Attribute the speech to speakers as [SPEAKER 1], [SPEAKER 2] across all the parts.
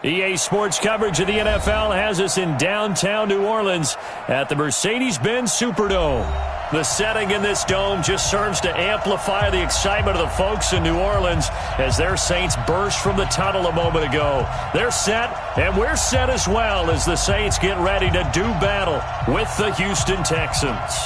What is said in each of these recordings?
[SPEAKER 1] EA Sports coverage of the NFL has us in downtown New Orleans at the Mercedes-Benz Superdome. The setting in this dome just serves to amplify the excitement of the folks in New Orleans as their Saints burst from the tunnel a moment ago. They're set, and we're set as well as the Saints get ready to do battle with the Houston Texans.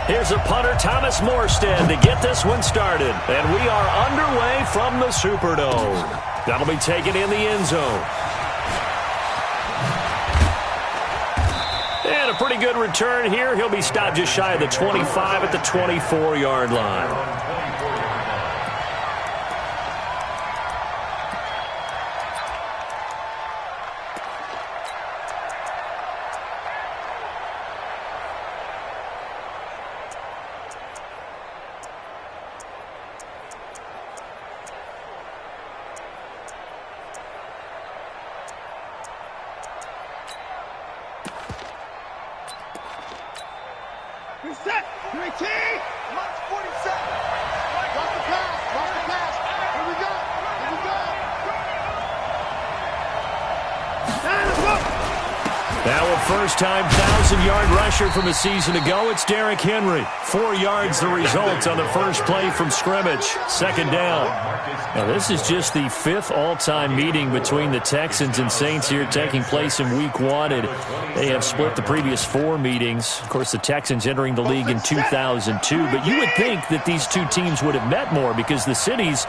[SPEAKER 1] Here's a punter, Thomas Morstead, to get this one started. And we are underway from the Superdome. That'll be taken in the end zone. And a pretty good return here. He'll be stopped just shy of the 25 at the 24-yard line. First-time 1,000-yard rusher from a season ago, it's Derrick Henry. 4 yards the result on the first play from scrimmage. Second down. Now, this is just the 5th all-time meeting between the Texans and Saints here taking place in Week 1. And they have split the previous 4 meetings. Of course, the Texans entering the league in 2002. But you would think that these two teams would have met more because the cities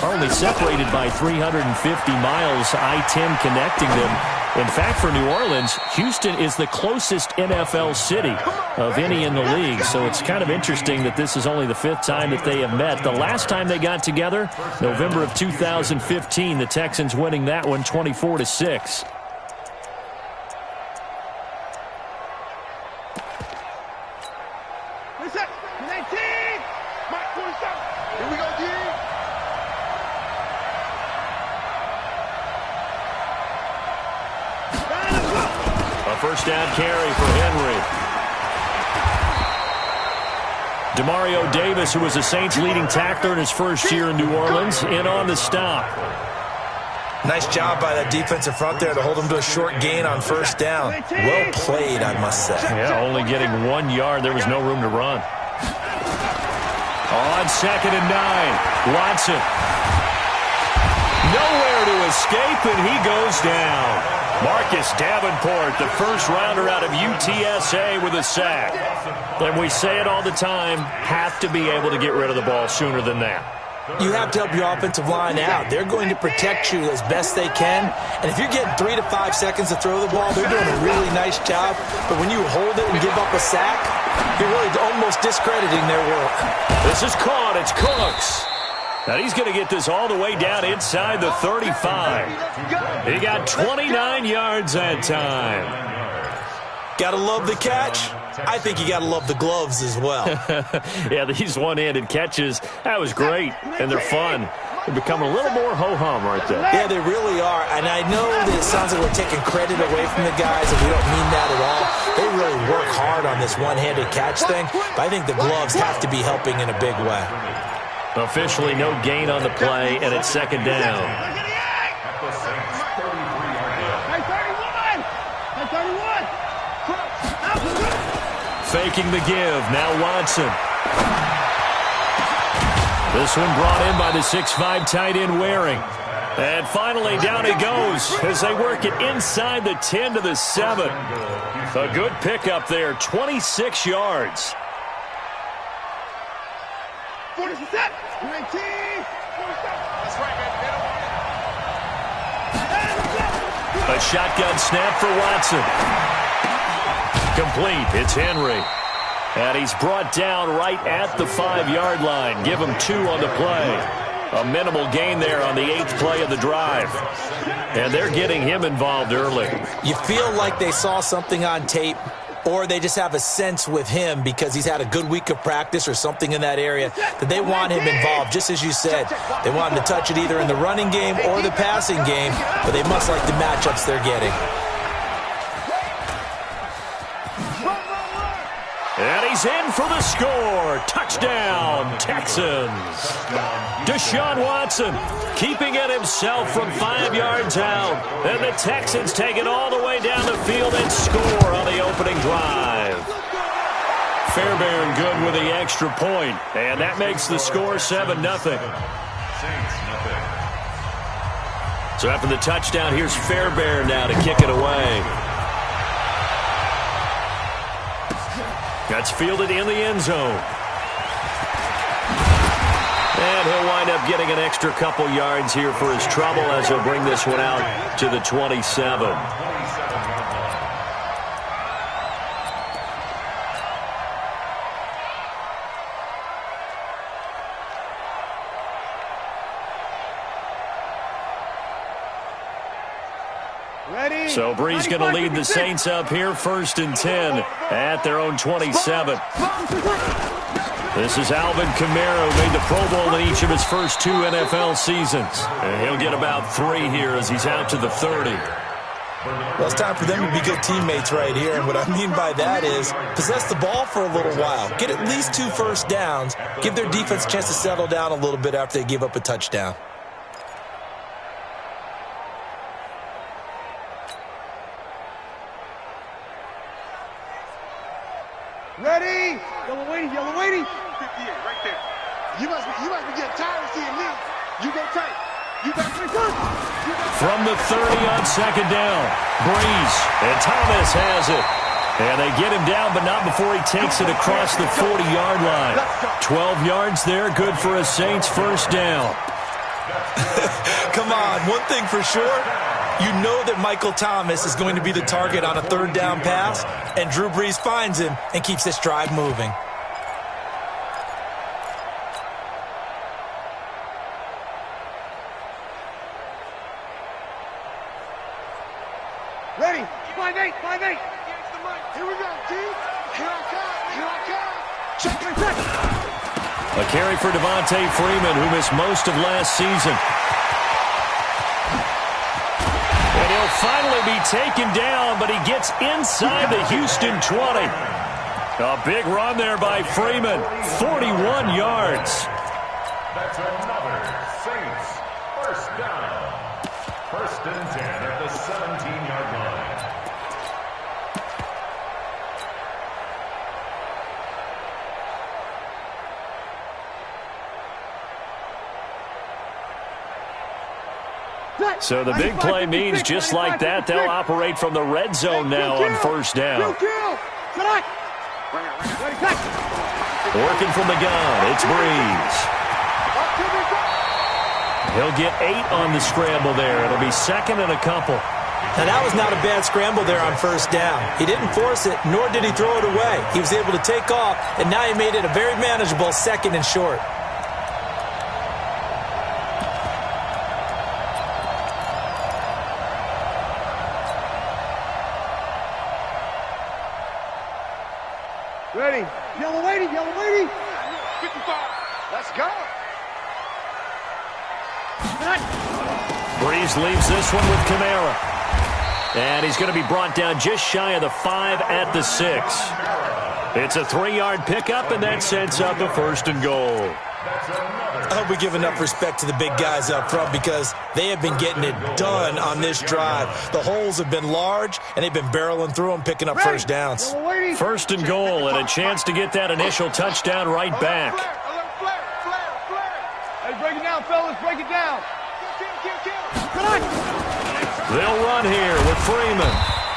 [SPEAKER 1] are only separated by 350 miles, I-10 connecting them. In fact, for New Orleans, Houston is the closest NFL city of any in the league. So it's kind of interesting that this is only the 5th time that they have met. The last time they got together, November of 2015, the Texans winning that one 24-6. First down carry for Henry. Demario Davis, who was the Saints' leading tackler in his first year in New Orleans, in on the stop.
[SPEAKER 2] Nice job by that defensive front there to hold him to a short gain on first down. Well played, I must say.
[SPEAKER 1] Yeah, only getting 1 yard. There was no room to run. On 2nd and 9, Watson. Nowhere to escape, and he goes down. Marcus Davenport, the first rounder out of UTSA with a sack. And we say it all the time, have to be able to get rid of the ball sooner than that.
[SPEAKER 2] You have to help your offensive line out. They're going to protect you as best they can. And if you're getting 3 to 5 seconds to throw the ball, they're doing a really nice job. But when you hold it and give up a sack, you're really almost discrediting their work.
[SPEAKER 1] This is caught. It's Cooks. Now he's going to get this all the way down inside the 35. He got 29 yards that time.
[SPEAKER 2] Gotta love the catch. I think you gotta love the gloves as well.
[SPEAKER 1] Yeah, these one-handed catches, that was great, and they're fun. They become a little more ho-hum right there.
[SPEAKER 2] Yeah, they really are, and I know that it sounds like we're taking credit away from the guys, and we don't mean that at all. They really work hard on this one-handed catch thing, but I think the gloves have to be helping in a big way.
[SPEAKER 1] Officially no gain on the play, and it's second down. Faking the give. Now Watson. This one brought in by the 6'5" tight end Waring. And finally down he goes as they work it inside the 10 to the 7. A good pickup there, 26 yards. A shotgun snap for Watson. Complete. It's Henry. And he's brought down right at the 5-yard line. Give him 2 on the play. A minimal gain there on the 8th play of the drive. And they're getting him involved early.
[SPEAKER 2] You feel like they saw something on tape, or they just have a sense with him because he's had a good week of practice or something in that area that they want him involved, just as you said. They want him to touch it either in the running game or the passing game, but they must like the matchups they're getting.
[SPEAKER 1] And he's in for the score. Touchdown, Texans. Deshaun Watson keeping it himself from 5 yards out. And the Texans take it all the way down the field and score on the opening drive. Fairbairn good with the extra point. And that makes the score 7-0. So after the touchdown, here's Fairbairn now to kick it away. That's fielded in the end zone. And he'll wind up getting an extra couple yards here for his trouble as he'll bring this one out to the 27. So Brees going to lead the Saints up here, 1st and 10 at their own 27. This is Alvin Kamara, who made the Pro Bowl in each of his first 2 NFL seasons. And he'll get about 3 here as he's out to the 30.
[SPEAKER 2] Well, it's time for them to be good teammates right here. And what I mean by that is possess the ball for a little while. Get at least 2 first downs. Give their defense a chance to settle down a little bit after they give up a touchdown.
[SPEAKER 3] Ready? Yellow waiting, yellow waiting. 58, right there. You must be getting tired of seeing me. You go tight. You got to
[SPEAKER 1] From the 30 on 2nd down, Brees, and Thomas has it. And they get him down, but not before he takes it across the 40-yard line. 12 yards there, good for a Saints first down.
[SPEAKER 2] Come on, one thing for sure. You know that Michael Thomas is going to be the target on a 3rd down pass, and Drew Brees finds him and keeps this drive moving.
[SPEAKER 3] Ready? 5-8, 5-8. Here we go, G. Here I come. Check.
[SPEAKER 1] A carry for Devontae Freeman, who missed most of last season. And he'll finally be taken down, but he gets inside the Houston 20. A big run there by Freeman, 41 yards.
[SPEAKER 4] That's another Saints first down. 1st and 10 at the 17-yard line.
[SPEAKER 1] So the big play means just like that, they'll operate from the red zone now on 1st down. Working from the gun, it's Brees. He'll get 8 on the scramble there. It'll be 2nd and a couple.
[SPEAKER 2] Now, that was not a bad scramble there on 1st down. He didn't force it, nor did he throw it away. He was able to take off, and now he made it a very manageable 2nd and short.
[SPEAKER 3] Ready? Yellow waiting, yellow waiting. 55. Let's go.
[SPEAKER 1] Brees leaves this one with Kamara. And he's going to be brought down just shy of the 5 at the 6. It's a 3-yard pickup, and that sets up a 1st and goal.
[SPEAKER 2] I hope we give enough respect to the big guys up front because they have been getting it done on this drive. The holes have been large, and they've been barreling through them, picking up first downs.
[SPEAKER 1] 1st and goal, and a chance to get that initial touchdown right back.
[SPEAKER 3] Hey, break it down, fellas. Break it down.
[SPEAKER 1] They'll run here with Freeman.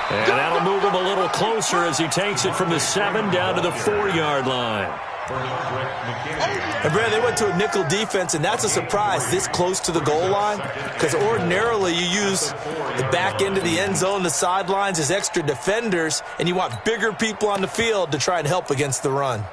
[SPEAKER 1] And that'll move him a little closer as he takes it from the 7 down to the 4-yard line.
[SPEAKER 2] And Brad, they went to a nickel defense, and that's a surprise this close to the goal line because ordinarily you use the back end of the end zone, the sidelines as extra defenders, and you want bigger people on the field to try and help against the run.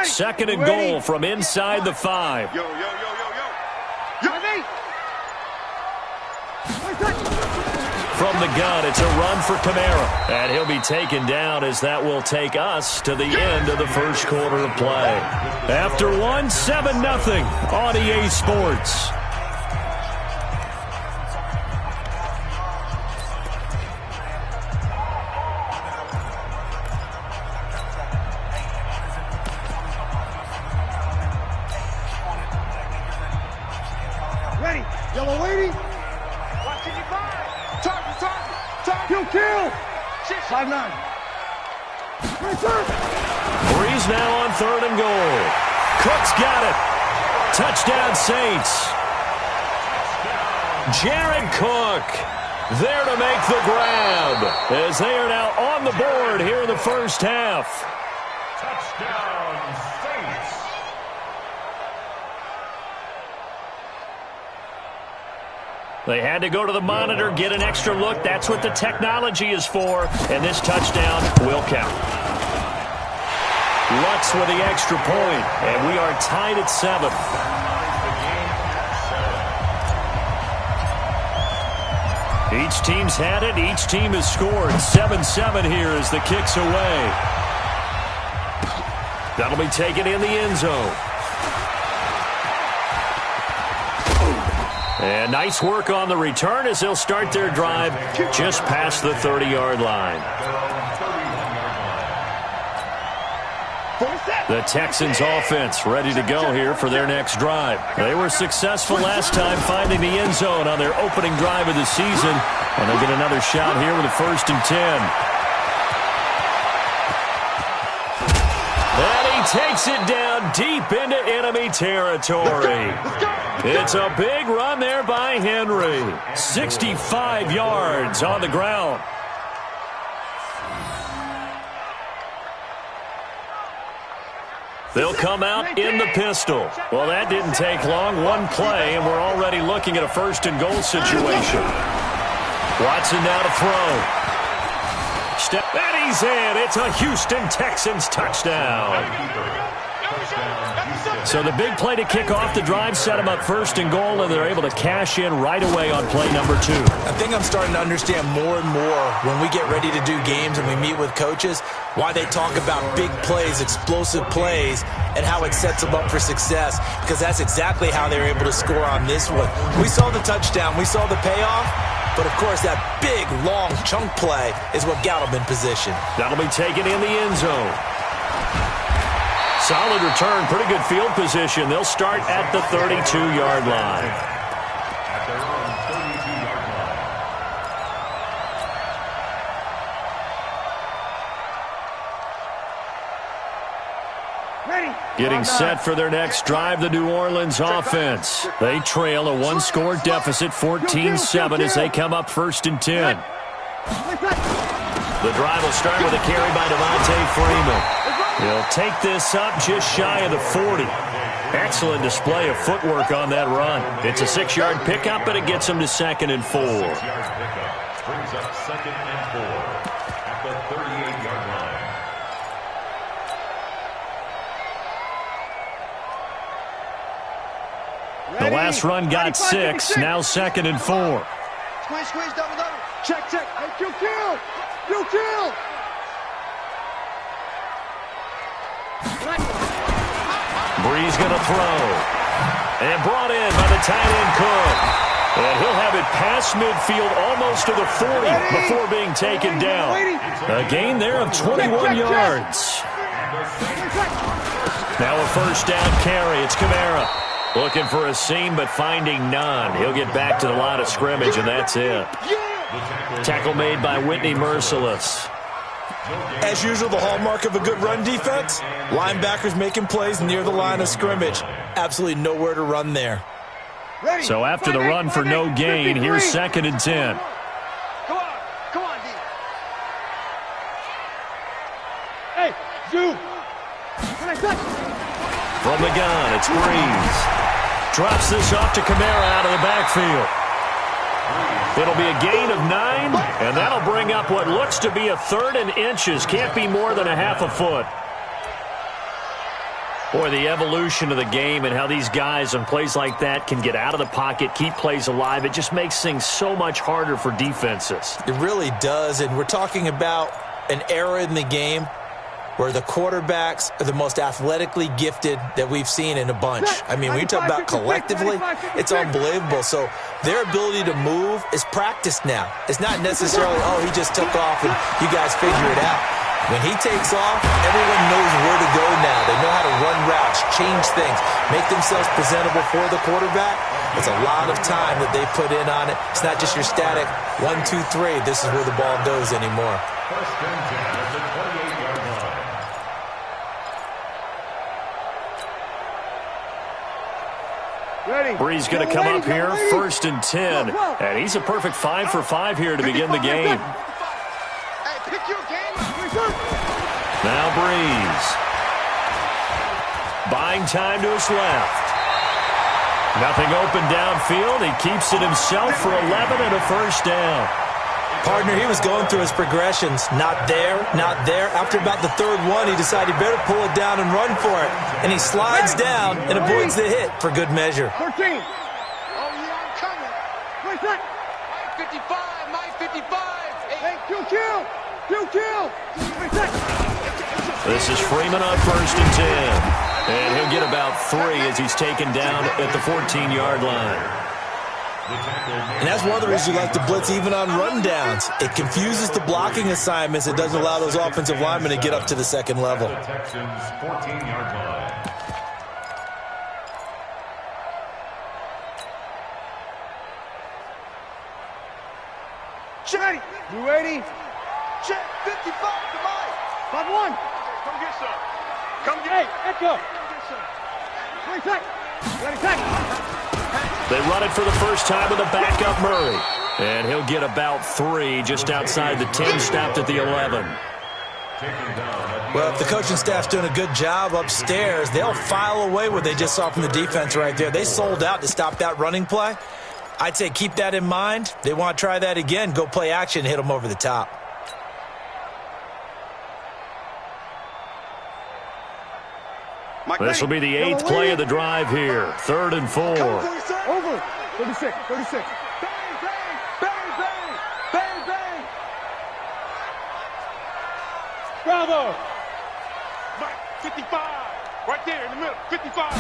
[SPEAKER 1] Second and goal from inside the 5.
[SPEAKER 3] Yo.
[SPEAKER 1] From the gun, it's a run for Kamara. And he'll be taken down as that will take us to the end of the first quarter of play. After one, 7-0 on EA Sports.
[SPEAKER 3] Ready. Yellow lady. Watch it, fire. Target. Kill. 5-9.
[SPEAKER 1] Breeze now on 3rd and goal. Cook's got it. Touchdown, Saints. Jared Cook there to make the grab as they are now on the board here in the first half.
[SPEAKER 4] Touchdown, Saints.
[SPEAKER 1] They had to go to the monitor, get an extra look. That's what the technology is for. And this touchdown will count. Lutz with the extra point. And we are tied at 7. Each team's had it. Each team has scored. 7-7 here as the kick's away. That'll be taken in the end zone. And nice work on the return as they'll start their drive just past the 30-yard line. The Texans offense ready to go here for their next drive. They were successful last time finding the end zone on their opening drive of the season. And they'll get another shot here with a 1st and 10. And he takes it down deep into enemy territory. It's a big run there by Henry. 65 yards on the ground. They'll come out in the pistol. Well, that didn't take long. One play, and we're already looking at a 1st and goal situation. Watson now to throw. And he's in. It's a Houston Texans touchdown. So the big play to kick off the drive set them up 1st and goal, and they're able to cash in right away on play number 2.
[SPEAKER 2] I think I'm starting to understand more and more when we get ready to do games and we meet with coaches why they talk about big plays, explosive plays, and how it sets them up for success, because that's exactly how they're able to score on this one. We saw the touchdown. We saw the payoff. But, of course, that big, long chunk play is what got them in position.
[SPEAKER 1] That'll be taken in the end zone. Solid return, pretty good field position. They'll start at the 32-yard line.
[SPEAKER 4] At their own 32-yard line.
[SPEAKER 1] Getting set for their next drive, the New Orleans offense. They trail a one-score deficit, 14-7, as they come up 1st and 10. The drive will start with a carry by Devontae Freeman. He'll take this up just shy of the 40. Excellent display of footwork on that run. It's a 6-yard pickup, but it gets him to 2nd and 4.
[SPEAKER 4] 6-yard pickup brings up 2nd and 4 at the 38-yard line.
[SPEAKER 1] The last run got 6, now 2nd and 4.
[SPEAKER 3] Squeeze, double. Check. Hey, kill.
[SPEAKER 1] Breeze going to throw. And brought in by the tight end Cook. And he'll have it past midfield almost to the 40 before being taken down. A gain there of 21 yards. Now a 1st down carry. It's Kamara. Looking for a seam, but finding none. He'll get back to the line of scrimmage, and that's it. Tackle made by Whitney Merciless.
[SPEAKER 2] As usual, the hallmark of a good run defense, linebackers making plays near the line of scrimmage. Absolutely nowhere to run there.
[SPEAKER 1] So after the run for no gain, here's 2nd and 10.
[SPEAKER 3] Come on, D. Hey, zoom.
[SPEAKER 1] From the gun, it's Breeze. Drops this off to Kamara out of the backfield. It'll be a gain of 9, and that'll bring up what looks to be a 3rd and inches. Can't be more than a half a foot. Boy, the evolution of the game and how these guys on plays like that can get out of the pocket, keep plays alive, it just makes things so much harder for defenses.
[SPEAKER 2] It really does, and we're talking about an era in the game where the quarterbacks are the most athletically gifted that we've seen in a bunch. I mean, when you talk about collectively, it's unbelievable. So their ability to move is practiced now. It's not necessarily, oh, he just took off and you guys figure it out. When he takes off, everyone knows where to go now. They know how to run routes, change things, make themselves presentable for the quarterback. It's a lot of time that they put in on it. It's not just your static 1, 2, 3. This is where the ball goes anymore.
[SPEAKER 4] First and 10 at the 28-yard line.
[SPEAKER 1] Bree's going to come up here, 1st and 10. And he's a perfect 5 for 5 here to begin the game. Now Breeze. Buying time to his left. Nothing open downfield. He keeps it himself for 11 and a first down.
[SPEAKER 2] Partner, he was going through his progressions. Not there, not there. After about the 3rd one, he decided he better pull it down and run for it. And he slides down and avoids the hit for good measure.
[SPEAKER 3] 13. Oh, yeah, I'm coming. Where's that? My 55. Hey, kill.
[SPEAKER 1] This is Freeman on 1st and 10. And he'll get about 3 as he's taken down at the 14-yard line.
[SPEAKER 2] And that's one of the reasons you like to blitz even on rundowns. It confuses the blocking assignments. It doesn't allow those offensive linemen to get up to the second level.
[SPEAKER 4] The Texans' 14-yard line.
[SPEAKER 3] Ready. You ready? Check. 55 to Mike. 5-1. Come get some. Come get. Hey, Echo. Ready,
[SPEAKER 1] They run it for the first time with a backup Murray. And he'll get about 3 just outside the 10, stopped at the 11.
[SPEAKER 2] Well, if the coaching staff's doing a good job upstairs, they'll file away what they just saw from the defense right there. They sold out to stop that running play. I'd say keep that in mind. They want to try that again. Go play action, hit them over the top.
[SPEAKER 1] This will be the 8th play of the drive here. 3rd and 4.
[SPEAKER 3] Over. 36. Bang. Bravo. Mike, 55. Right there in the middle. 55.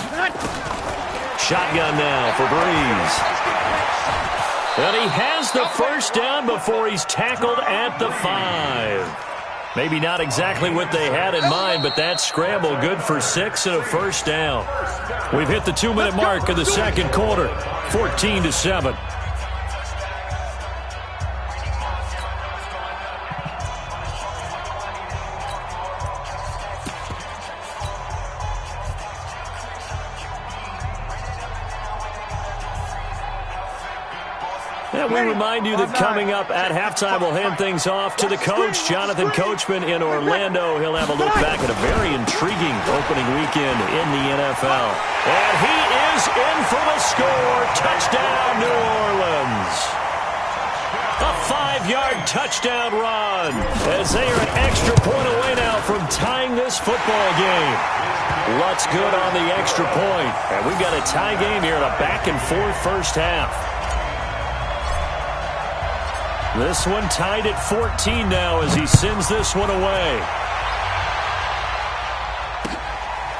[SPEAKER 1] Shotgun now for Breeze. And he has the first down before he's tackled at the 5. Maybe not exactly what they had in mind, but that scramble good for 6 and a first down. We've hit the 2-minute mark of the second quarter, 14-7. And we remind you that coming up at halftime, we'll hand things off to the coach, Jonathan Coachman in Orlando. He'll have a look back at a very intriguing opening weekend in the NFL. And he is in for the score. Touchdown, New Orleans. A 5-yard touchdown run as they are an extra point away now from tying this football game. Lutz good on the extra point. And we've got a tie game here in a back-and-forth first half. This one tied at 14 now as he sends this one away.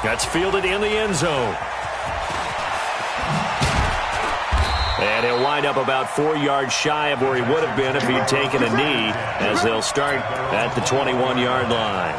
[SPEAKER 1] That's fielded in the end zone. And he'll wind up about 4 yards shy of where he would have been if he'd taken a knee, as they'll start at the 21-yard line.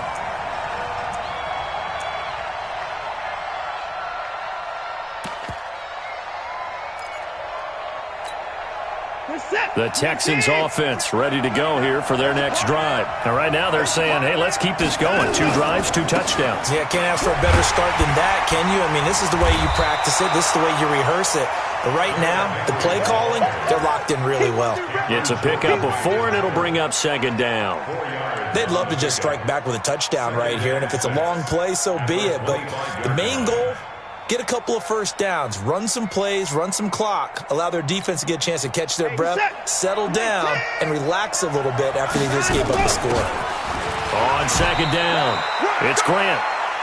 [SPEAKER 1] The Texans offense ready to go here for their next drive. Now, right now they're saying, hey, let's keep this going. 2 drives, 2 touchdowns.
[SPEAKER 2] Yeah, can't ask for a better start than that, can you? I mean, this is the way you practice it. This is the way you rehearse it. But right now, the play calling, they're locked in really well.
[SPEAKER 1] It's a pickup of 4, and it'll bring up 2nd down.
[SPEAKER 2] They'd love to just strike back with a touchdown right here, and if it's a long play, so be it. But the main goal, get a couple of first downs, run some plays, run some clock, allow their defense to get a chance to catch their breath, settle down, and relax a little bit after they just gave up the score.
[SPEAKER 1] On 2nd down, it's Grant.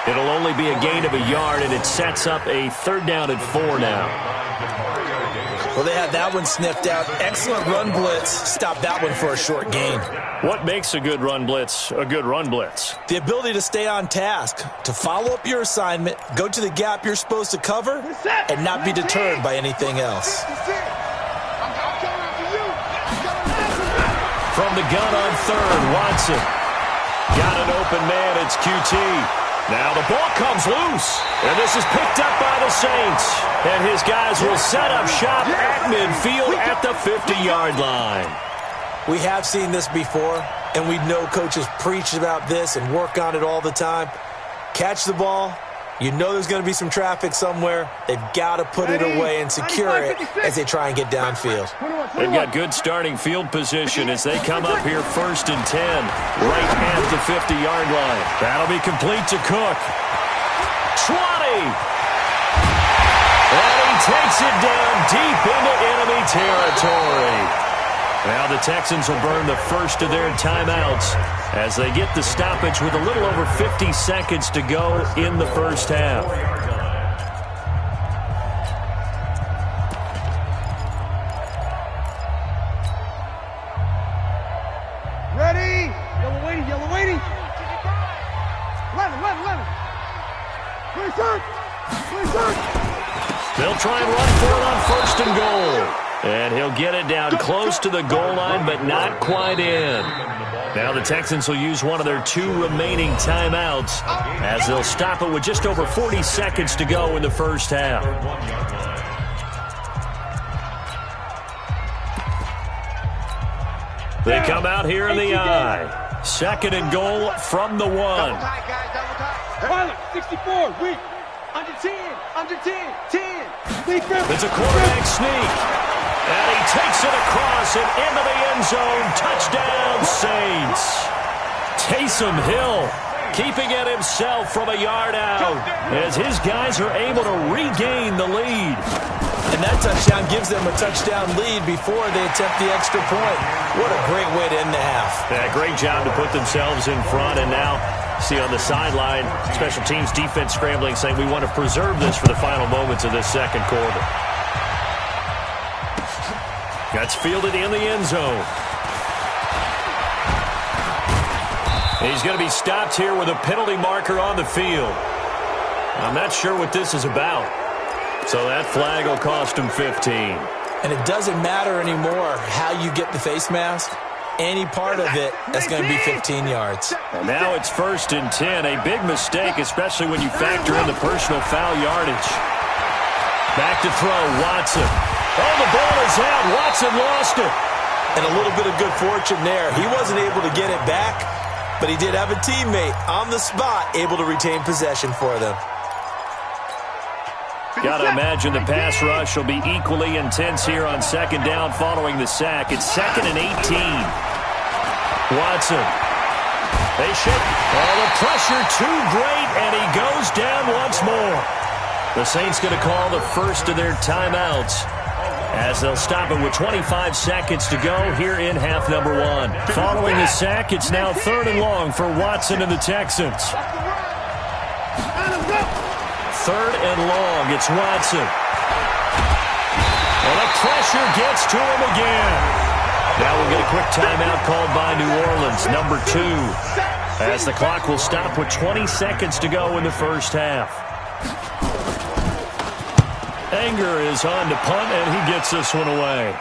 [SPEAKER 1] It'll only be a gain of a yard, and it sets up a 3rd down and 4 now.
[SPEAKER 2] Well, they had that one sniffed out. Excellent run blitz. Stop that one for a short gain.
[SPEAKER 1] What makes a good run blitz a good run blitz?
[SPEAKER 2] The ability to stay on task, to follow up your assignment, go to the gap you're supposed to cover, and not be deterred by anything else.
[SPEAKER 1] From the gun on 3rd, Watson. Got an open man, it's QT. Now the ball comes loose, and this is picked up by the Saints. And his guys will set up shop at midfield at the 50-yard line.
[SPEAKER 2] We have seen this before, and we know coaches preach about this and work on it all the time. Catch the ball. You know there's going to be some traffic somewhere. They've got to put it away and secure it as they try and get downfield.
[SPEAKER 1] They've got good starting field position as they come up here 1st and 10, right at the 50-yard line. That'll be complete to Cook. 20! And he takes it down deep into enemy territory. Now the Texans will burn the first of their timeouts as they get the stoppage with a little over 50 seconds to go in the first half.
[SPEAKER 3] Ready? Yellow waiting, yellow waiting. 11. 23rd.
[SPEAKER 1] They'll try and run for it on 1st and goal. And he'll get it down close to the goal line, but not quite in. Now the Texans will use one of their 2 remaining timeouts as they'll stop it with just over 40 seconds to go in the first half. They come out here in the I. 2nd and goal from the 1.
[SPEAKER 3] Tyler, 64, weak. Under 10, 10.
[SPEAKER 1] It's a quarterback sneak. And he takes it across and into the end zone. Touchdown, Saints. Taysom Hill keeping it himself from a yard out as his guys are able to regain the lead.
[SPEAKER 2] And that touchdown gives them a touchdown lead before they attempt the extra point. What a great way to end the half.
[SPEAKER 1] Yeah, great job to put themselves in front. And now, see on the sideline, special teams defense scrambling, saying we want to preserve this for the final moments of this 2nd quarter. That's fielded in the end zone. He's going to be stopped here with a penalty marker on the field. I'm not sure what this is about. So that flag will cost him 15.
[SPEAKER 2] And it doesn't matter anymore how you get the face mask. Any part of it, that's going to be 15 yards.
[SPEAKER 1] And now it's 1st and 10. A big mistake, especially when you factor in the personal foul yardage. Back to throw, Watson. Oh, the ball is out. Watson lost it.
[SPEAKER 2] And a little bit of good fortune there. He wasn't able to get it back, but he did have a teammate on the spot able to retain possession for them.
[SPEAKER 1] Got to imagine the pass rush will be equally intense here on 2nd down following the sack. It's 2nd and 18. Watson. They shake. Oh, the pressure too great, and he goes down once more. The Saints going to call the first of their timeouts as they'll stop it with 25 seconds to go here in half number 1. Following the sack, it's now 3rd and long for Watson and the Texans. 3rd and long, it's Watson. And the pressure gets to him again. Now we'll get a quick timeout called by New Orleans, number 2, as the clock will stop with 20 seconds to go in the first half. Anger is on to punt, and he gets this one away.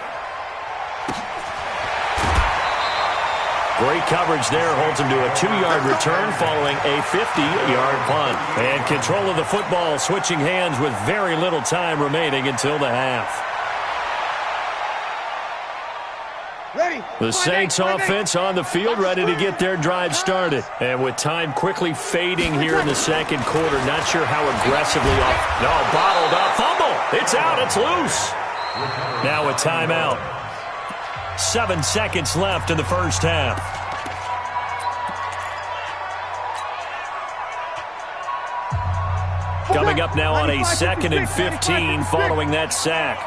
[SPEAKER 1] Great coverage there, holds him to a 2-yard return following a 50-yard punt. And control of the football switching hands with very little time remaining until the half. The Saints offense on the field, ready to get their drive started. And with time quickly fading here in the 2nd quarter, not sure how aggressively off. No, bottled up. Fumble. It's out. It's loose. Now a timeout. 7 seconds left in the first half. Coming up now on a 2nd and 15 following that sack.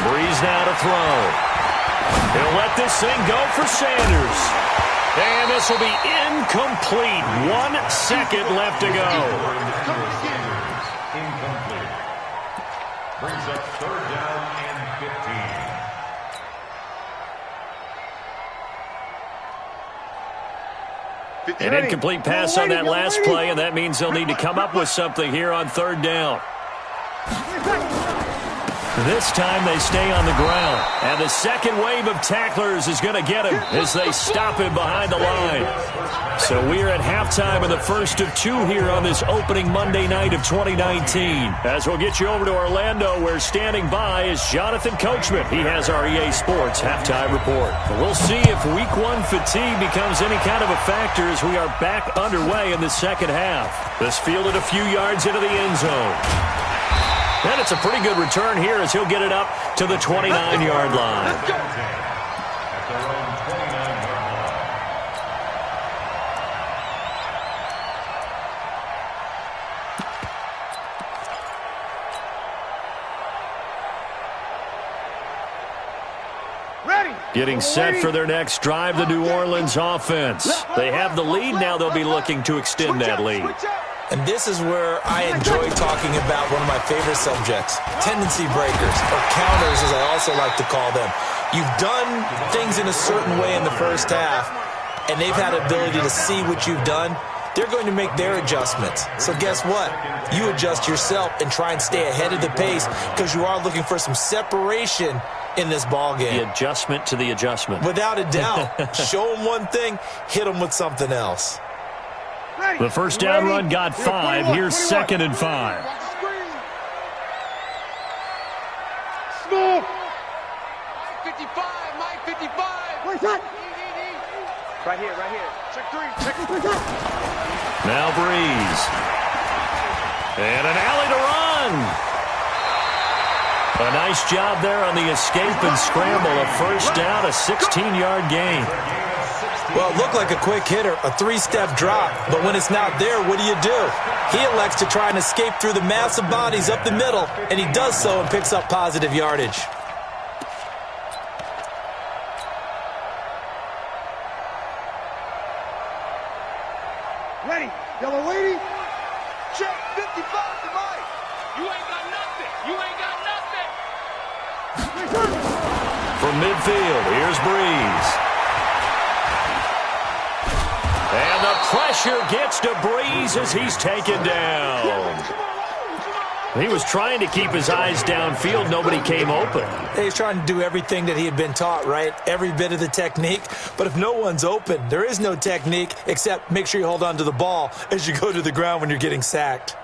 [SPEAKER 1] Breeze now to throw. He'll let this thing go for Sanders. And this will be incomplete. 1 second left to go.
[SPEAKER 4] Incomplete. Brings up third down and 15.
[SPEAKER 1] An incomplete pass on that last play, and that means they'll need to come up with something here on third down. This time they stay on the ground. And the second wave of tacklers is going to get him as they stop him behind the line. So we're at halftime in the first of 2 here on this opening Monday night of 2019. As we'll get you over to Orlando, where standing by is Jonathan Coachman. He has our EA Sports halftime report. And we'll see if Week 1 fatigue becomes any kind of a factor as we are back underway in the second half. This fielded a few yards into the end zone. And it's a pretty good return here as he'll get it up to the 29-yard line. Getting set for their next drive, the New Orleans offense. They have the lead. Now they'll be looking to extend that lead.
[SPEAKER 2] And this is where I enjoy talking about one of my favorite subjects, tendency breakers, or counters as I also like to call them. You've done things in a certain way in the first half, and they've had ability to see what you've done. They're going to make their adjustments. So guess what? You adjust yourself and try and stay ahead of the pace because you are looking for some separation in this ball game.
[SPEAKER 1] The adjustment to the adjustment.
[SPEAKER 2] Without a doubt. Show them one thing, hit them with something else.
[SPEAKER 1] The first down run got 5. Here's 2nd and 5.
[SPEAKER 3] Small. 55, Mike 55. Where's that? Right here. Check 3.
[SPEAKER 1] Now Breeze. And an alley to run. A nice job there on the escape and scramble. A first down, a 16-yard gain.
[SPEAKER 2] Well, it looked like a quick hitter, a 3-step drop, but when it's not there, what do? He elects to try and escape through the massive bodies up the middle, and he does so and picks up positive yardage.
[SPEAKER 3] Ready. Yellow lady. Check 55 to Mike. You ain't got nothing.
[SPEAKER 1] From midfield, here's Breeze. And the pressure gets to Breeze as he's taken down. He was trying to keep his eyes downfield. Nobody came open.
[SPEAKER 2] He's trying to do everything that he had been taught, right? Every bit of the technique. But if no one's open, there is no technique except make sure you hold on to the ball as you go to the ground when you're getting sacked.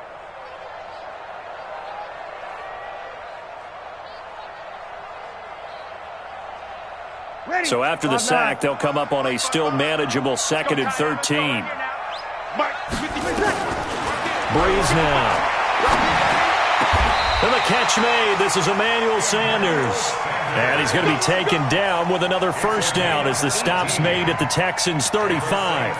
[SPEAKER 1] So after the sack, they'll come up on a still manageable 2nd and 13. Breeze now. And the catch made. This is Emmanuel Sanders. And he's going to be taken down with another first down as the stop's made at the Texans' 35.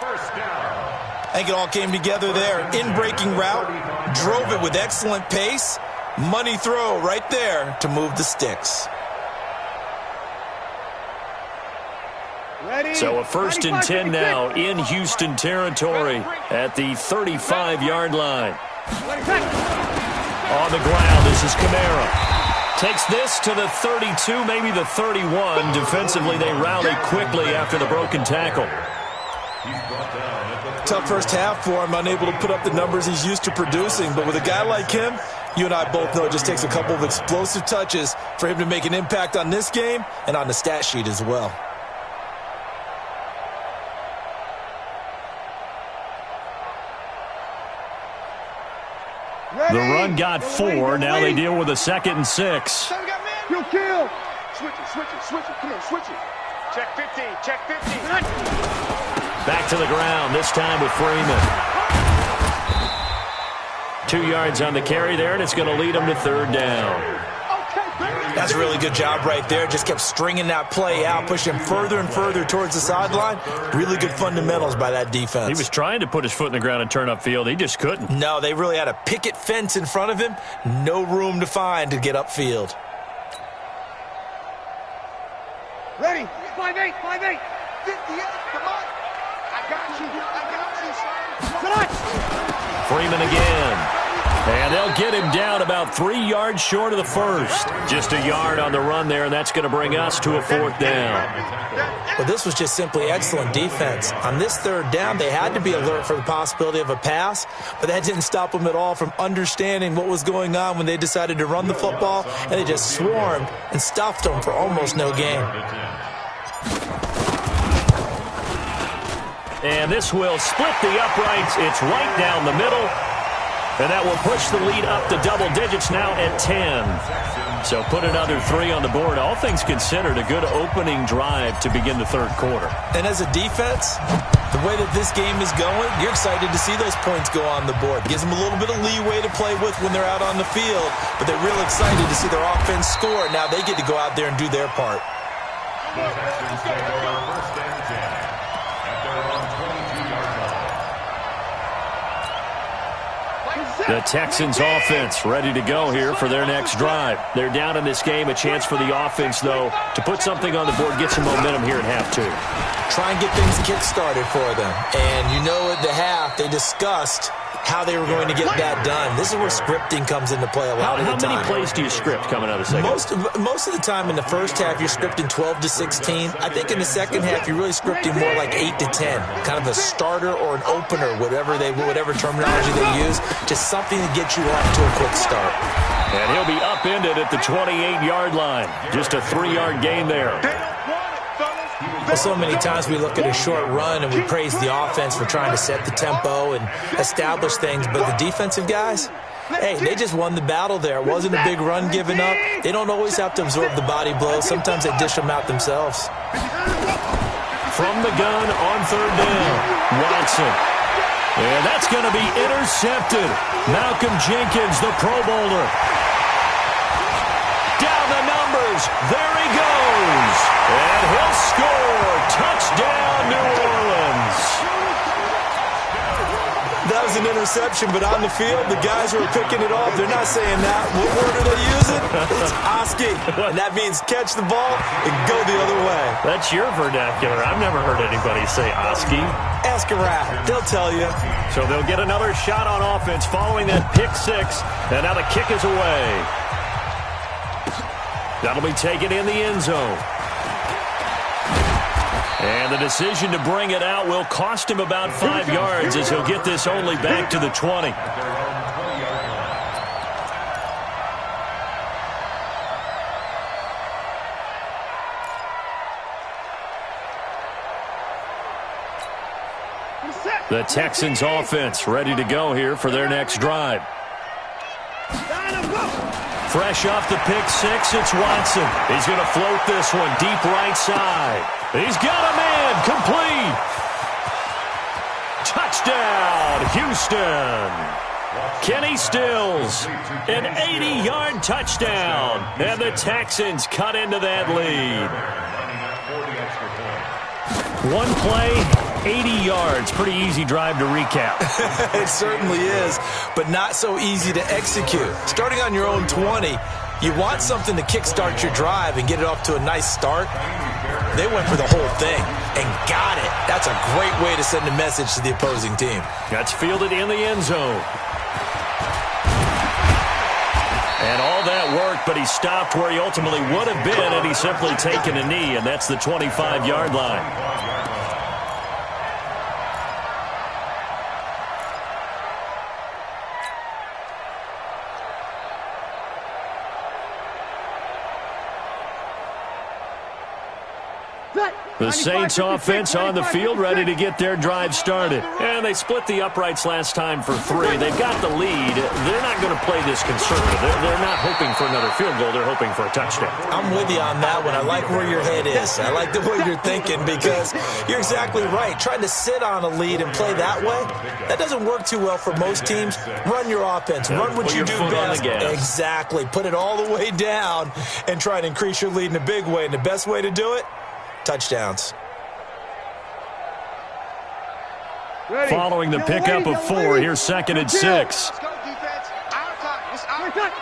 [SPEAKER 2] I think it all came together there. In-breaking route, drove it with excellent pace. Money throw right there to move the sticks.
[SPEAKER 1] So a 1st and 10 now in Houston territory at the 35-yard line. On the ground, this is Kamara. Takes this to the 32, maybe the 31. Defensively, they rally quickly after the broken tackle.
[SPEAKER 2] Tough first half for him, unable to put up the numbers he's used to producing. But with a guy like him, you and I both know it just takes a couple of explosive touches for him to make an impact on this game and on the stat sheet as well.
[SPEAKER 1] The run got 4. Now they deal with a 2nd and 6.
[SPEAKER 3] Kill. Switch it. Come on, switch it. Check 15.
[SPEAKER 1] Back to the ground, this time with Freeman. 2 yards on the carry there, and it's going to lead them to 3rd down.
[SPEAKER 2] That's a really good job right there. Just kept stringing that play out, pushing him further and further towards the sideline. Really good fundamentals by that defense.
[SPEAKER 1] He was trying to put his foot in the ground and turn upfield. He just couldn't.
[SPEAKER 2] No, they really had a picket fence in front of him. No room to find to get upfield.
[SPEAKER 3] Ready. 5-8. Come on. I got you, son.
[SPEAKER 1] Freeman again. And they'll get him down about 3 yards short of the first. Just a yard on the run there, and that's going to bring us to a 4th down.
[SPEAKER 2] Well, this was just simply excellent defense. On this 3rd down, they had to be alert for the possibility of a pass, but that didn't stop them at all from understanding what was going on when they decided to run the football, and they just swarmed and stuffed them for almost no gain.
[SPEAKER 1] And this will split the uprights. It's right down the middle. And that will push the lead up to double digits now at 10. So put another 3 on the board. All things considered, a good opening drive to begin the 3rd quarter.
[SPEAKER 2] And as a defense, the way that this game is going, you're excited to see those points go on the board. Gives them a little bit of leeway to play with when they're out on the field. But they're real excited to see their offense score. Now they get to go out there and do their part.
[SPEAKER 1] The Texans offense ready to go here for their next drive. They're down in this game. A chance for the offense, though, to put something on the board, get some momentum here at half 2.
[SPEAKER 2] Try and get things kick-started for them. And you know at the half, they discussed how they were going to get that done. This is where scripting comes into play a lot of the time.
[SPEAKER 1] How many plays do you script coming out of the second?
[SPEAKER 2] Most of the time in the first half, you're scripting 12 to 16. I think in the second half, you're really scripting more like 8 to 10. Kind of a starter or an opener, whatever terminology they use. Just something to get you off to a quick start.
[SPEAKER 1] And he'll be upended at the 28-yard line. Just a 3-yard gain there.
[SPEAKER 2] Well, so many times we look at a short run and we praise the offense for trying to set the tempo and establish things, but the defensive guys, hey, they just won the battle there. It wasn't a big run given up. They don't always have to absorb the body blows. Sometimes they dish them out themselves.
[SPEAKER 1] From the gun on 3rd down, Watson. And that's going to be intercepted. Malcolm Jenkins, the Pro Bowler. Down the numbers. There he goes. And he'll score. Touchdown, New Orleans.
[SPEAKER 2] That was an interception, but on the field, the guys who are picking it off, they're not saying that. What word are they using? It's Oski. And that means catch the ball and go the other way.
[SPEAKER 1] That's your vernacular. I've never heard anybody say Oski.
[SPEAKER 2] Ask around. They'll tell you.
[SPEAKER 1] So they'll get another shot on offense following that pick 6. And now the kick is away. That'll be taken in the end zone. And the decision to bring it out will cost him about 5 yards as he'll get this only back to the 20. The Texans offense ready to go here for their next drive. Fresh off the pick 6, it's Watson. He's going to float this one deep right side. He's got a man, complete. Touchdown, Houston. Kenny Stills, an 80-yard touchdown. And the Texans cut into that lead. One play, 80 yards. Pretty easy drive to recap.
[SPEAKER 2] It certainly is, but not so easy to execute. Starting on your own 20, you want something to kickstart your drive and get it off to a nice start. They went for the whole thing and got it. That's a great way to send a message to the opposing team.
[SPEAKER 1] That's fielded in the end zone. And all that worked, but he stopped where he ultimately would have been had he simply taken a knee, and that's the 25-yard line. The Saints offense on the field ready to get their drive started. And they split the uprights last time for 3. They've got the lead. They're not going to play this conservative. They're not hoping for another field goal. They're hoping for a touchdown.
[SPEAKER 2] I'm with you on that one. I like where your head is. I like the way you're thinking because you're exactly right. Trying to sit on a lead and play that way, that doesn't work too well for most teams. Run your offense. Run what you do best. Exactly. Put it all the way down and try to increase your lead in a big way. And the best way to do it, touchdowns.
[SPEAKER 3] Ready.
[SPEAKER 1] Following the pickup of 4, here's 2nd and 6.
[SPEAKER 3] Let's go, defense. Our time. It's our time.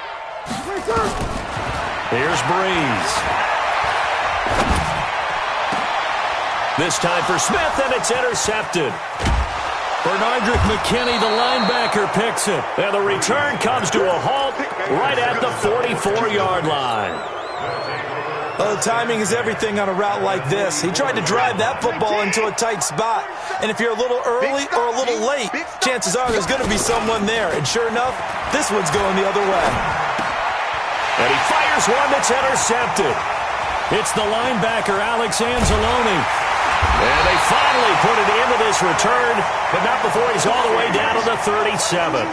[SPEAKER 1] Here's Breeze. This time for Smith, and it's intercepted. Bernardrick McKinney, the linebacker, picks it. And the return comes to a halt right at the 44-yard line.
[SPEAKER 2] Well, the timing is everything on a route like this. He tried to drive that football into a tight spot. And if you're a little early or a little late, chances are there's going to be someone there. And sure enough, this one's going the other way.
[SPEAKER 1] And he fires one that's intercepted. It's the linebacker, Alex Anzalone. And they finally put it into this return, but not before he's all the way down to the 37.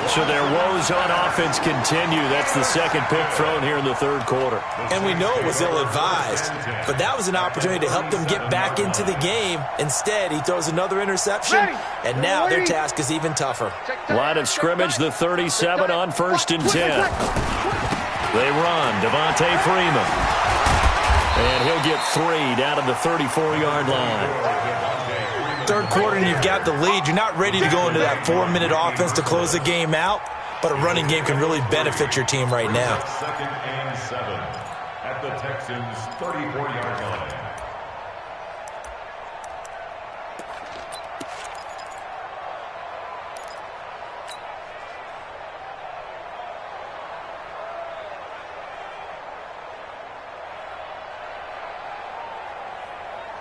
[SPEAKER 1] So their woes on offense continue. That's the second pick thrown here in the third quarter.
[SPEAKER 2] And we know it was ill-advised, but that was an opportunity to help them get back into the game. Instead, he throws another interception, and now their task is even tougher.
[SPEAKER 1] Line of scrimmage, the 37 on 1st and 10. They run, Devontae Freeman. And he'll get 3 down to the 34-yard line.
[SPEAKER 2] Third quarter, and you've got the lead. You're not ready to go into that 4-minute offense to close the game out, but a running game can really benefit your team right now.
[SPEAKER 4] 2nd and 7 at the Texans' 34-yard line.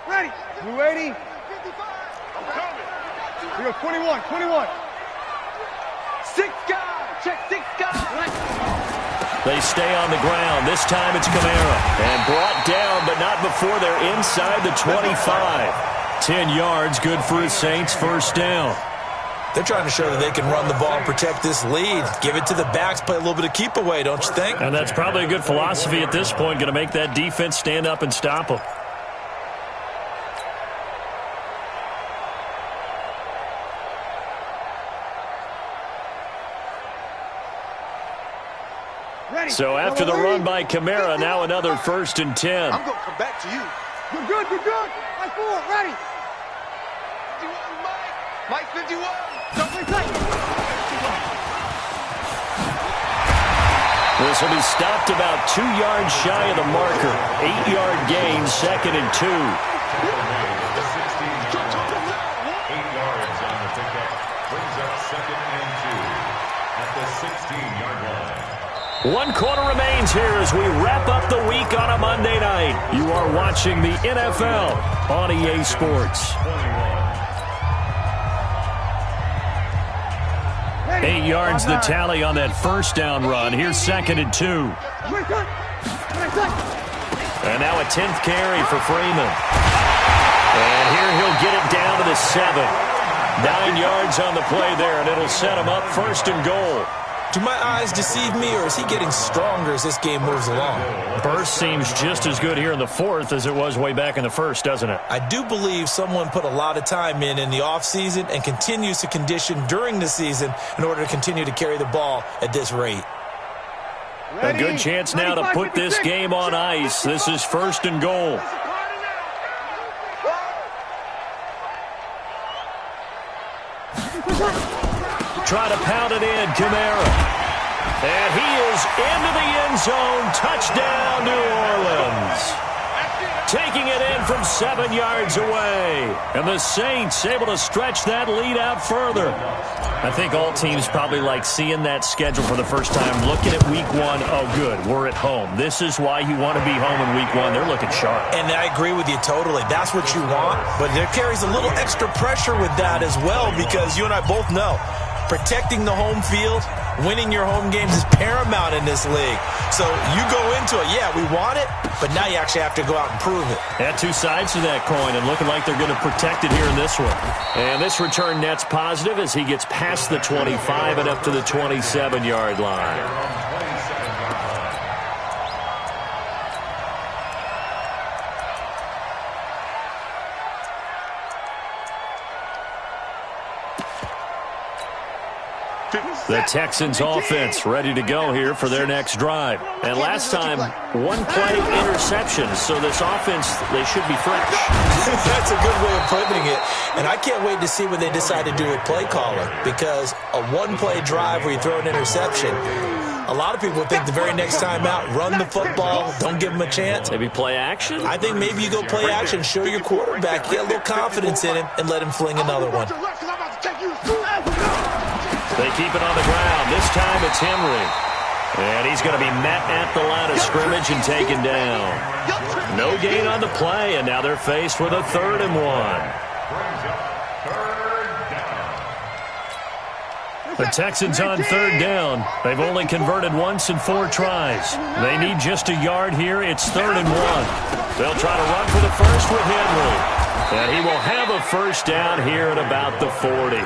[SPEAKER 3] Ready. You ready? We go 21, 21. 6 guys. Check 6 guys.
[SPEAKER 1] They stay on the ground. This time it's Kamara. And brought down, but not before they're inside the 25. 10 yards, good for the Saints, first down.
[SPEAKER 2] They're trying to show that they can run the ball and protect this lead. Give it to the backs, play a little bit of keep away, don't you think?
[SPEAKER 1] And that's probably a good philosophy at this point, going to make that defense stand up and stop them. So after the run by Kamara, now another 1st and 10.
[SPEAKER 3] I'm going to come back to you. You're good, you're good. Mike 4, ready. 51, Mike 51. Don't play tight.
[SPEAKER 1] This will be stopped about 2 yards shy of the marker. 8-yard gain, 2nd and 2.
[SPEAKER 4] 8 yards on the pickup. Brings up 2nd and 2 at the 16-yard line.
[SPEAKER 1] 1 quarter remains here as we wrap up the week on a Monday night. You are watching the NFL on EA Sports. 8 yards the tally on that first down run. Here's 2nd and 2. And now a 10th carry for Freeman. And here he'll get it down to the 7. 9 yards on the play there, and it'll set him up 1st and goal.
[SPEAKER 2] Do my eyes deceive me, or is he getting stronger as this game moves along?
[SPEAKER 1] Burst seems just as good here in the 4th as it was way back in the 1st, doesn't it?
[SPEAKER 2] I do believe someone put a lot of time in the offseason and continues to condition during the season in order to continue to carry the ball at this rate.
[SPEAKER 1] A good chance now to put this game on ice. This is 1st and goal. Try to pound it in, Kamara. And he is into the end zone. Touchdown, New Orleans. Taking it in from 7 yards away. And the Saints able to stretch that lead out further. I think all teams probably like seeing that schedule for the first time. Looking at week 1, oh good, we're at home. This is why you want to be home in week 1. They're looking sharp.
[SPEAKER 2] And I agree with you totally. That's what you want. But there carries a little extra pressure with that as well, because you and I both know protecting the home field, winning your home games is paramount in this league. So you go into it, yeah, we want it, but now you actually have to go out and prove it.
[SPEAKER 1] Yeah, 2 sides to that coin, and looking like they're going to protect it here in this one. And this return net's positive as he gets past the 25 and up to the 27-yard line. The Texans offense ready to go here for their next drive. And last time, 1-play interception. So this offense, they should be fresh.
[SPEAKER 2] That's a good way of putting it. And I can't wait to see what they decide to do with play calling, because a 1-play drive where you throw an interception, A lot of people think the very next time out, run the football, don't give him a chance.
[SPEAKER 1] Maybe play action?
[SPEAKER 2] I think maybe you go play action, show your quarterback, get a little confidence in him, and let him fling another one.
[SPEAKER 1] They keep it on the ground. This time it's Henry. And he's going to be met at the line of scrimmage and taken down. No gain on the play, and now they're faced with a 3rd and 1. The Texans on 3rd down. They've only converted once in 4 tries. They need just a yard here. It's 3rd and 1. They'll try to run for the first with Henry. And he will have a first down here at about the 40.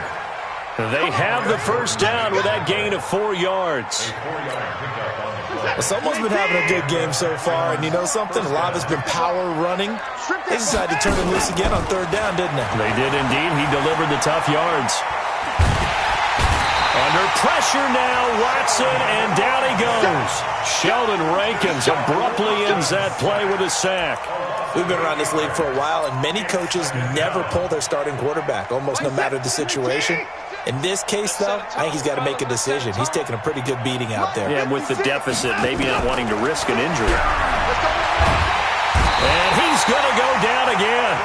[SPEAKER 1] They have the first down with that gain of 4 yards.
[SPEAKER 2] Well, someone's been having a good game so far, and you know something? A lot of it's been power running. They decided to turn him loose again on 3rd down, didn't they?
[SPEAKER 1] They did indeed. He delivered the tough yards. Under pressure now, Watson, and down he goes. Sheldon Rankins abruptly ends that play with a sack.
[SPEAKER 2] We've been around this league for a while, and many coaches never pull their starting quarterback, almost no matter the situation. In this case, though, I think he's got to make a decision. He's taking a pretty good beating out there.
[SPEAKER 1] Yeah, with the deficit, maybe not wanting to risk an injury. And he's going to go down again.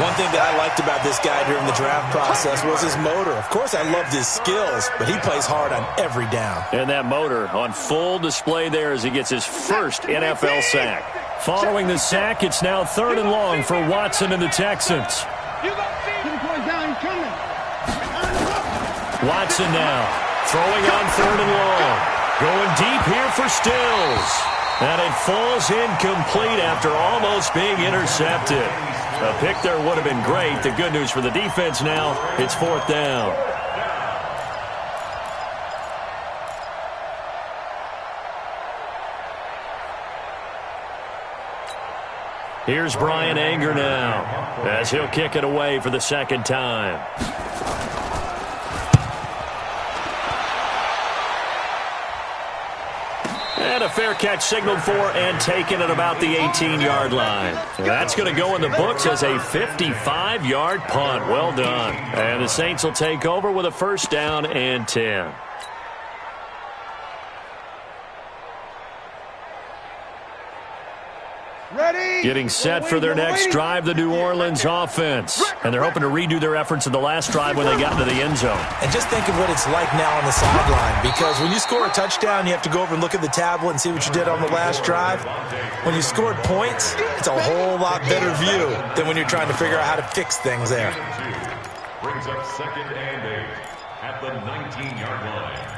[SPEAKER 2] One thing that I liked about this guy during the draft process was his motor. Of course, I loved his skills, but he plays hard on every down.
[SPEAKER 1] And that motor on full display there as he gets his first NFL sack. Following the sack, it's now 3rd and long for Watson and the Texans. Watson now throwing on 3rd and long. Going deep here for Stills. And it falls incomplete after almost being intercepted. A pick there would have been great. The good news for the defense now, it's 4th down. Here's Brian Anger now as he'll kick it away for the 2nd time. And a fair catch signaled for and taken at about the 18-yard line. That's going to go in the books as a 55-yard punt. Well done. And the Saints will take over with a 1st down and 10. Getting set for their next drive, the New Orleans offense. And they're hoping to redo their efforts in the last drive when they got into the end zone.
[SPEAKER 2] And just think of what it's like now on the sideline, because when you score a touchdown, you have to go over and look at the tablet and see what you did on the last drive. When you scored points, it's a whole lot better view than when you're trying to figure out how to fix things there.
[SPEAKER 4] Brings up 2nd and 8 at the 19-yard line.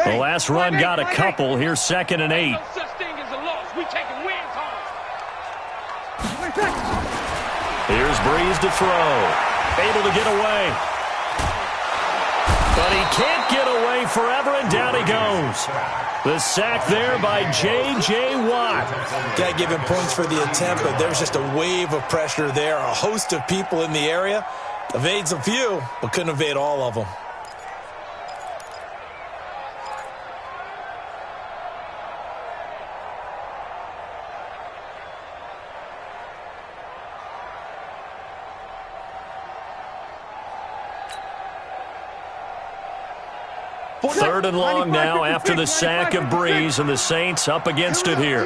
[SPEAKER 1] The last run got a couple. Here's 2nd and 8. Here's Breeze to throw. Able to get away. But he can't get away forever, and down he goes. The sack there by J.J. Watt.
[SPEAKER 2] Got to give him points for the attempt, but there's just a wave of pressure there. A host of people in the area. Evades a few, but couldn't evade all of them.
[SPEAKER 1] Third and long now after the sack of Breeze, and the Saints up against it here.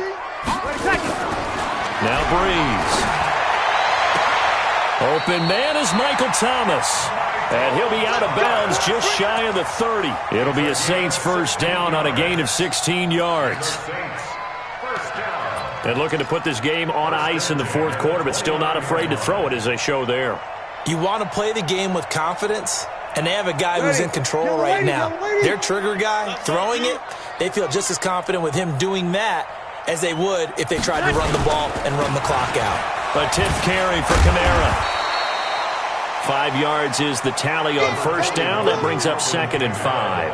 [SPEAKER 1] Now Breeze. Open man is Michael Thomas. And he'll be out of bounds just shy of the 30. It'll be a Saints first down on a gain of 16 yards. And looking to put this game on ice in the 4th quarter, but still not afraid to throw it as they show there.
[SPEAKER 2] You want to play the game with confidence, and they have a guy who's in control right now. Their trigger guy, throwing it, they feel just as confident with him doing that as they would if they tried to run the ball and run the clock out.
[SPEAKER 1] A 10th carry for Kamara. 5 yards is the tally on first down. That brings up 2nd and 5.
[SPEAKER 2] I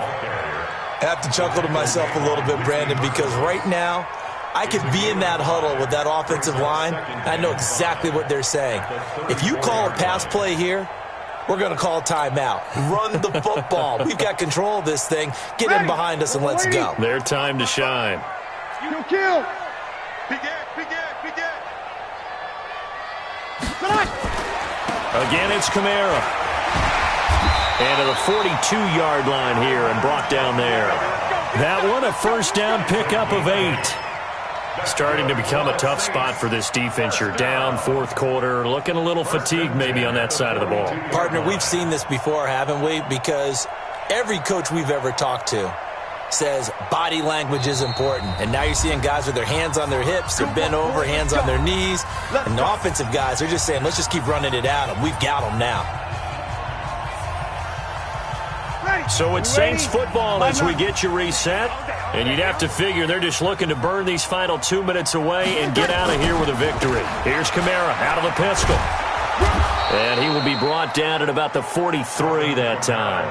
[SPEAKER 2] have to chuckle to myself a little bit, Brandon, because right now I could be in that huddle with that offensive line. I know exactly what they're saying. If you call a pass play here, we're going to call timeout. Run the football. We've got control of this thing. Get in behind us and let's go.
[SPEAKER 1] Their time to shine.
[SPEAKER 3] You kill. Big
[SPEAKER 1] Again, it's Kamara. And to the 42-yard line here and brought down there. That one, a first down pickup of 8. Starting to become a tough spot for this defense. You're down fourth quarter, looking a little fatigued maybe on that side of the ball.
[SPEAKER 2] Partner, we've seen this before, haven't we? Because every coach we've ever talked to says body language is important. And now you're seeing guys with their hands on their hips, they're bent over, hands on their knees. And the offensive guys, they're just saying, let's just keep running it out, and we've got them now.
[SPEAKER 1] So it's Saints football as we get you reset. And you'd have to figure they're just looking to burn these final 2 minutes away and get out of here with a victory. Here's Kamara out of the pistol. And he will be brought down at about the 43 that time.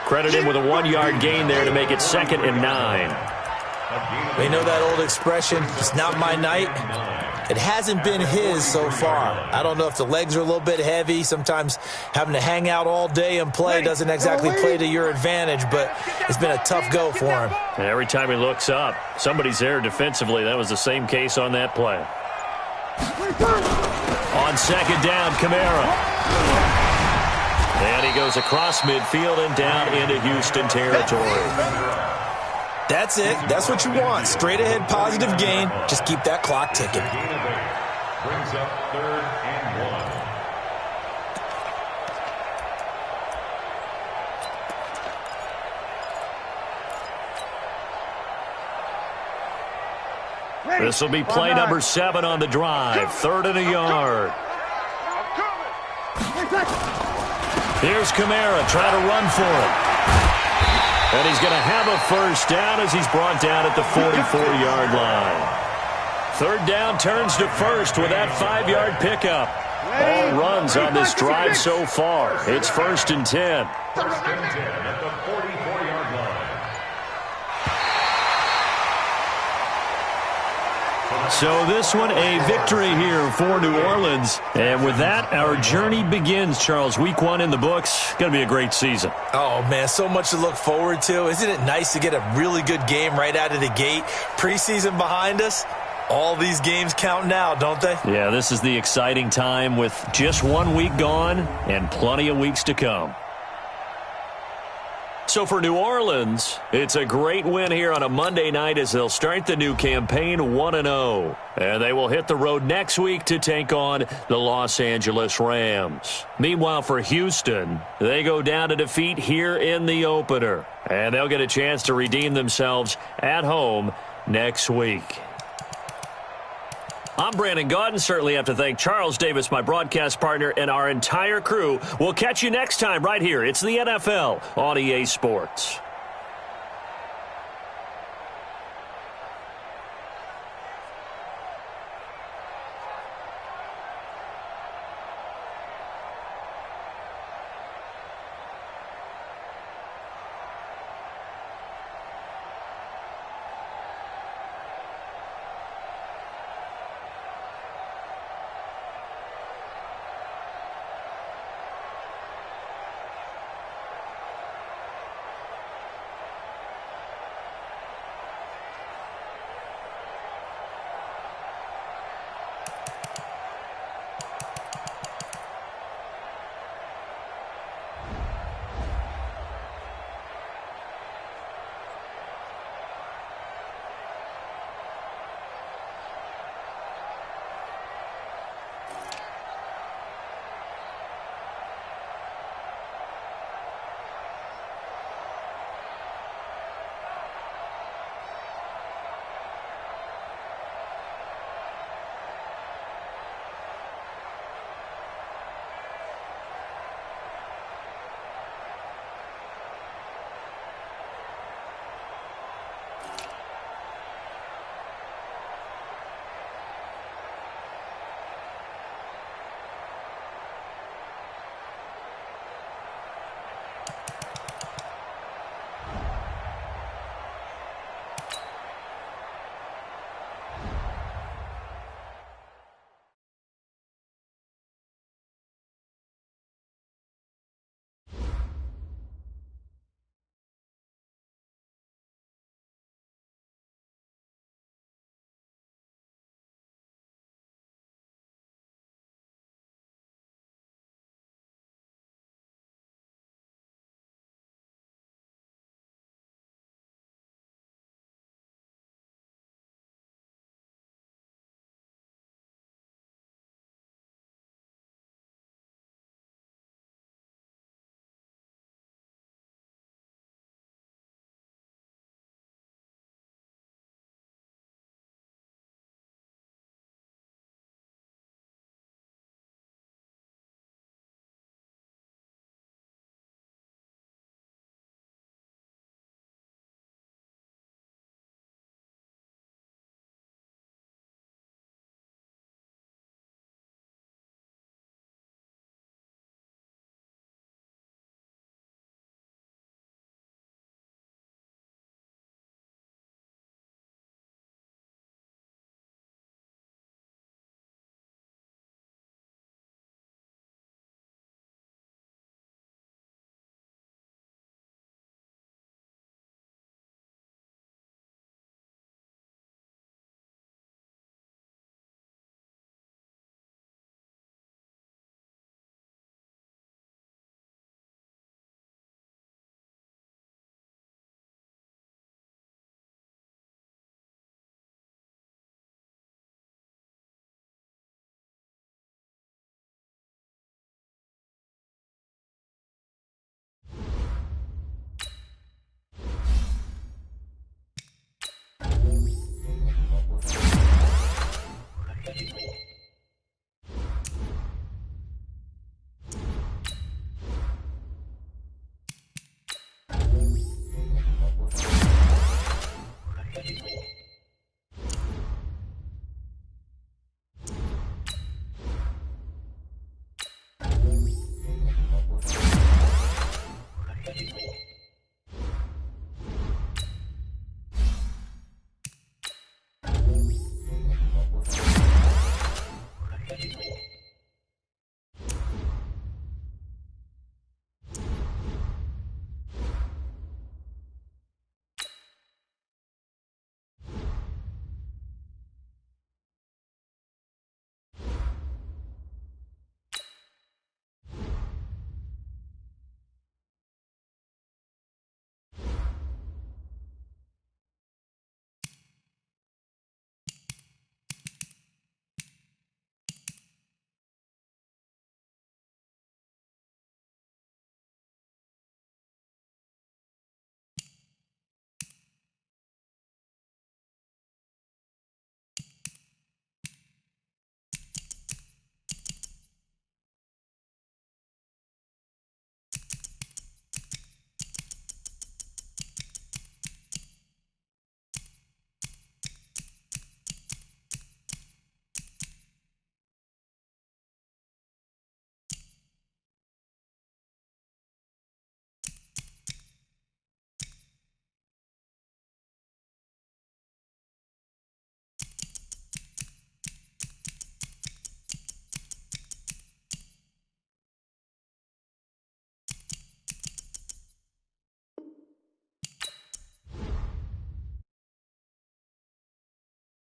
[SPEAKER 1] Credit him with a 1-yard gain there to make it 2nd and 9.
[SPEAKER 2] We know that old expression, it's not my night. It hasn't been his so far. I don't know if the legs are a little bit heavy. Sometimes having to hang out all day and play doesn't exactly play to your advantage, but it's been a tough go for him.
[SPEAKER 1] And every time he looks up, somebody's there defensively. That was the same case on that play. On 2nd down, Kamara. And he goes across midfield and down into Houston territory.
[SPEAKER 2] That's it. That's what you want. Straight ahead positive gain. Just keep that clock ticking.
[SPEAKER 4] Brings up 3rd and 1.
[SPEAKER 1] This will be play number 7 on the drive. 3rd and a yard. Here's Kamara trying to run for it. And he's going to have a first down as he's brought down at the 44-yard line. 3rd down turns to 1st with that 5-yard pickup. All runs on this drive so far. It's 1st and 10.
[SPEAKER 4] 1st and 10 at the 44-yard line.
[SPEAKER 1] So this one, a victory here for New Orleans. And with that, our journey begins, Charles. Week 1 in the books. Going to be a great season.
[SPEAKER 2] Oh, man, so much to look forward to. Isn't it nice to get a really good game right out of the gate? Preseason behind us. All these games count now, don't they?
[SPEAKER 1] Yeah, this is the exciting time with just 1 week gone and plenty of weeks to come. So for New Orleans, it's a great win here on a Monday night as they'll start the new campaign 1-0. And they will hit the road next week to take on the Los Angeles Rams. Meanwhile, for Houston, they go down to defeat here in the opener. And they'll get a chance to redeem themselves at home next week. I'm Brandon Gaudin. Certainly have to thank Charles Davis, my broadcast partner, and our entire crew. We'll catch you next time right here. It's the NFL on EA Sports.